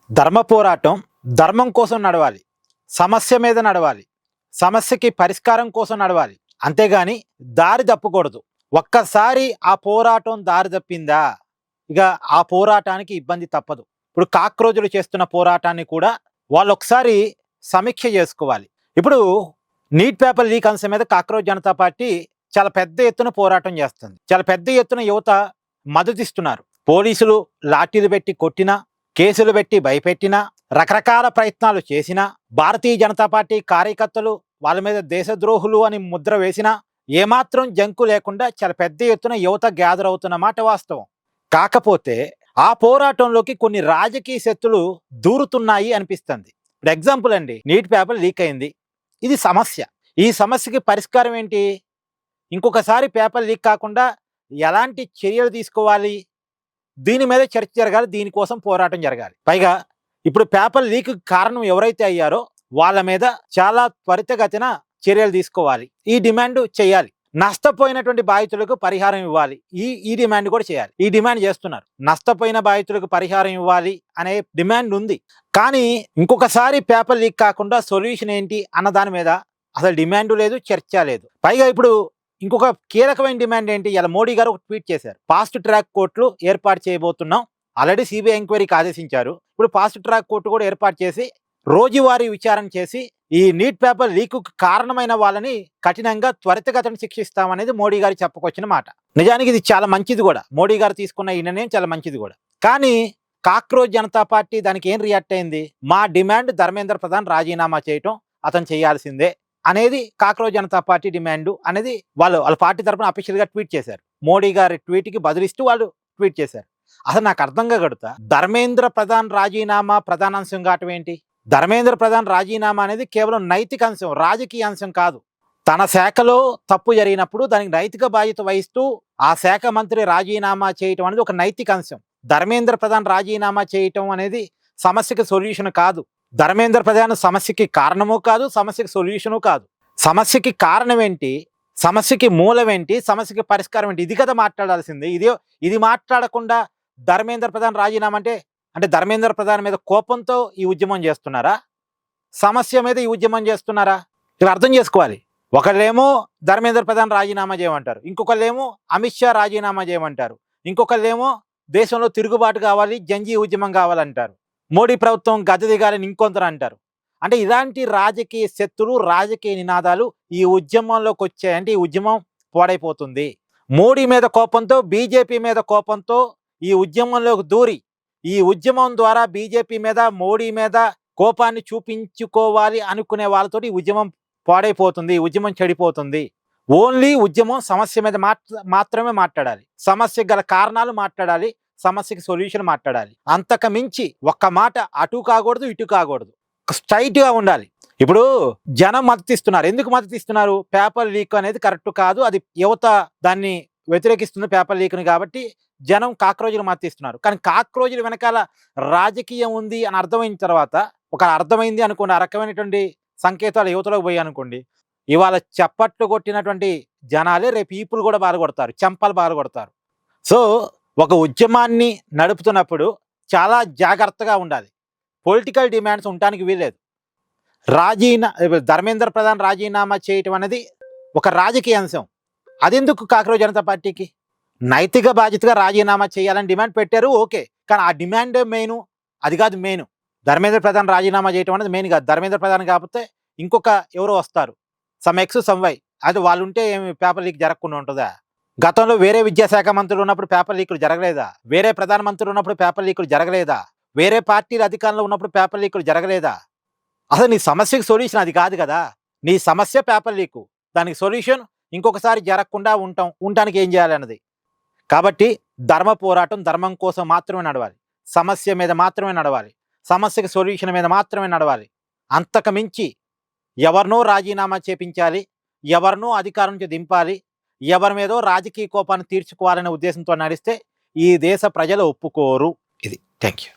ధర్మ పోరాటం ధర్మం కోసం నడవాలి, సమస్య మీద నడవాలి, సమస్యకి పరిష్కారం కోసం నడవాలి. అంతేగాని దారి తప్పకూడదు. ఒక్కసారి ఆ పోరాటం దారి తప్పిందా ఇక ఆ పోరాటానికి ఇబ్బంది తప్పదు. ఇప్పుడు కాక్రోజులు చేస్తున్న పోరాటాన్ని కూడా వాళ్ళు ఒకసారి సమీక్ష చేసుకోవాలి. ఇప్పుడు నీట్ పేపర్ లీక్ అంశం మీద కాక్రోజ్ జనతా పార్టీ చాలా పెద్ద ఎత్తున పోరాటం చేస్తుంది. చాలా పెద్ద ఎత్తున యువత మద్దతిస్తున్నారు. పోలీసులు లాఠీలు పెట్టి కొట్టినా, కేసులు పెట్టి భయపెట్టినా, రకరకాల ప్రయత్నాలు చేసినా, భారతీయ జనతా పార్టీ కార్యకర్తలు వాళ్ళ మీద దేశద్రోహులు అని ముద్ర వేసినా ఏమాత్రం జంకు లేకుండా చాలా పెద్ద ఎత్తున యువత గ్యాదర్ అవుతున్న మాట వాస్తవం. కాకపోతే ఆ పోరాటంలోకి కొన్ని రాజకీయ శక్తులు దూరుతున్నాయి అనిపిస్తుంది. ఇప్పుడు ఎగ్జాంపుల్ అండి, నీట్ పేపర్ లీక్ అయింది. ఇది సమస్య. ఈ సమస్యకి పరిష్కారం ఏంటి? ఇంకొకసారి పేపర్ లీక్ కాకుండా ఎలాంటి చర్యలు తీసుకోవాలి, దీని మీద చర్చ జరగాలి, దీనికోసం పోరాటం జరగాలి. పైగా ఇప్పుడు పేపర్ లీక్ కారణం ఎవరైతే అయ్యారో వాళ్ళ మీద చాలా త్వరితగతిన చర్యలు తీసుకోవాలి. ఈ డిమాండ్ చేయాలి. నష్టపోయినటువంటి బాధితులకు పరిహారం ఇవ్వాలి. ఈ డిమాండ్ కూడా చేయాలి. ఈ డిమాండ్ చేస్తున్నారు. నష్టపోయిన బాధితులకు పరిహారం ఇవ్వాలి అనే డిమాండ్ ఉంది. కానీ ఇంకొకసారి పేపర్ లీక్ కాకుండా సొల్యూషన్ ఏంటి అన్న దాని మీద అసలు డిమాండ్ లేదు, చర్చ లేదు. పైగా ఇప్పుడు ఇంకొక కీలకమైన డిమాండ్ ఏంటి? ఇలా మోడీ గారు ఒక ట్వీట్ చేశారు. ఫాస్ట్ ట్రాక్ కోర్టులు ఏర్పాటు చేయబోతున్నాం. ఆల్రెడీ సిబిఐ ఎంక్వైరీకి ఆదేశించారు. ఇప్పుడు ఫాస్ట్ ట్రాక్ కోర్టు కూడా ఏర్పాటు చేసి రోజువారీ విచారణ చేసి ఈ నీట్ పేపర్ లీక్ కారణమైన వాళ్ళని కఠినంగా త్వరితగతిన శిక్షిస్తామనేది మోడీ గారు చెప్పుకొచ్చిన మాట. నిజానికి ఇది చాలా మంచిది కూడా. మోడీ గారు తీసుకున్న ఈ నిర్ణయం చాలా మంచిది కూడా. కానీ కాక్రోజ్ జనతా పార్టీ దానికి ఏం రియాక్ట్ అయింది? మా డిమాండ్ ధర్మేంద్ర ప్రధాన్ రాజీనామా చేయటం, అతను చేయాల్సిందే అనేది కాక్రోజ్ జనతా పార్టీ డిమాండ్ అనేది వాళ్ళ పార్టీ తరఫున అఫీషియల్ గా ట్వీట్ చేశారు. మోడీ గారి ట్వీట్ కి బదులిస్తూ వాళ్ళు ట్వీట్ చేశారు. అసలు నాకు అర్థం కాగడుతా, ధర్మేంద్ర ప్రధాన్ రాజీనామా ప్రధాన అంశం కావటం ఏంటి? ధర్మేంద్ర ప్రధాన్ రాజీనామా అనేది కేవలం నైతిక అంశం, రాజకీయ అంశం కాదు. తన శాఖలో తప్పు జరిగినప్పుడు దానికి నైతిక బాధ్యత వహిస్తూ ఆ శాఖ మంత్రి రాజీనామా చేయటం అనేది ఒక నైతిక అంశం. ధర్మేంద్ర ప్రధాన్ రాజీనామా చేయటం అనేది సమస్యకి సొల్యూషన్ కాదు. ధర్మేంద్ర ప్రధాన్ సమస్యకి కారణము కాదు, సమస్యకి సొల్యూషను కాదు. సమస్యకి కారణం ఏంటి, సమస్యకి మూలం ఏంటి, సమస్యకి పరిష్కారం ఏంటి, ఇది కదా మాట్లాడాల్సింది. ఇది మాట్లాడకుండా ధర్మేంద్ర ప్రధాన్ రాజీనామా అంటే ధర్మేంద్ర ప్రధాన్ మీద కోపంతో ఈ ఉద్యమం చేస్తున్నారా, సమస్య మీద ఈ ఉద్యమం చేస్తున్నారా? ఇలా అర్థం చేసుకోవాలి. ఒకళ్ళేమో ధర్మేంద్ర ప్రధాన్ రాజీనామా చేయమంటారు, ఇంకొకళ్ళేమో అమిత్ షా రాజీనామా చేయమంటారు, ఇంకొకళ్ళేమో దేశంలో తిరుగుబాటు కావాలి, జంజీ ఉద్యమం కావాలంటారు, మోడీ ప్రభుత్వం గద్దె దిగాలని ఇంకొందరు అంటారు. అంటే ఇలాంటి రాజకీయ శక్తులు, రాజకీయ నినాదాలు ఈ ఉద్యమంలోకి వచ్చాయంటే ఈ ఉద్యమం పాడైపోతుంది. మోడీ మీద కోపంతో, బీజేపీ మీద కోపంతో ఈ ఉద్యమంలోకి దూరి ఈ ఉద్యమం ద్వారా బీజేపీ మీద, మోడీ మీద కోపాన్ని చూపించుకోవాలి అనుకునే వాళ్ళతోటి ఈ ఉద్యమం పాడైపోతుంది, ఈ ఉద్యమం చెడిపోతుంది. ఓన్లీ ఉద్యమం సమస్య మీద మాత్రమే మాట్లాడాలి, సమస్యకు గల కారణాలు మాట్లాడాలి, సమస్యకి సొల్యూషన్ మాట్లాడాలి. అంతకు మించి ఒక్క మాట అటు కాకూడదు, ఇటు కాకూడదు, స్ట్రైట్ గా ఉండాలి. ఇప్పుడు జనం మద్దతిస్తున్నారు. ఎందుకు మద్దతిస్తున్నారు? పేపర్ లీక్ అనేది కరెక్ట్ కాదు, అది యువత దాన్ని వ్యతిరేకిస్తుంది పేపర్ లీక్ని, కాబట్టి జనం కాక్రోజులు మద్దతిస్తున్నారు. కానీ కాక్రోజుల వెనకాల రాజకీయం ఉంది అని అర్థమైన తర్వాత, ఒక అర్థమైంది అనుకోండి, ఆ రకమైనటువంటి సంకేతాలు యువతలోకి పోయి అనుకోండి, ఇవాళ చప్పట్లు కొట్టినటువంటి జనాలే రేపు ఈపులు కూడా బాధపడతారు, చెంపలు బాధపడతారు. సో ఒక ఉద్యమాన్ని నడుపుతున్నప్పుడు చాలా జాగ్రత్తగా ఉండాలి. పొలిటికల్ డిమాండ్స్ ఉండటానికి వీలేదు. ధర్మేంద్ర ప్రధాన్ రాజీనామా చేయటం అనేది ఒక రాజకీయ అంశం. అదెందుకు కాక్రోజ్ జనతా పార్టీకి? నైతిక బాధ్యతగా రాజీనామా చేయాలని డిమాండ్ పెట్టారు, ఓకే. కానీ ఆ డిమాండే మెయిన్, అది కాదు మెయిన్. ధర్మేంద్ర ప్రధాన్ రాజీనామా చేయటం అనేది మెయిన్ కాదు. ధర్మేంద్ర ప్రధాన్ కాకపోతే ఇంకొక ఎవరో వస్తారు, సమ్ ఎక్స్ సమ్ వై, అది వాళ్ళు ఉంటే ఏమి పేపర్ లీక్ జరగకుండా ఉంటుందా? గతంలో వేరే విద్యాశాఖ మంత్రులు ఉన్నప్పుడు పేపర్ లీకులు జరగలేదా? వేరే ప్రధానమంత్రులు ఉన్నప్పుడు పేపర్ లీకులు జరగలేదా? వేరే పార్టీల అధికారంలో ఉన్నప్పుడు పేపర్ లీకులు జరగలేదా? అసలు నీ సమస్యకి సొల్యూషన్ అది కాదు కదా. నీ సమస్య పేపర్ లీకు, దానికి సొల్యూషన్ ఇంకొకసారి జరగకుండా ఉండటానికి ఏం చేయాలి అన్నది. కాబట్టి ధర్మ పోరాటం ధర్మం కోసం మాత్రమే నడవాలి, సమస్య మీద మాత్రమే నడవాలి, సమస్యకి సొల్యూషన్ మీద మాత్రమే నడవాలి. అంతకు మించి ఎవరినో రాజీనామా చేపించాలి, ఎవరినో అధికారం నుంచి దింపాలి, ఎవరి మీదో రాజకీయ కోపాన్ని తీర్చుకోవాలనే ఉద్దేశంతో నడిస్తే ఈ దేశ ప్రజలు ఒప్పుకోరు. ఇది. Thank you.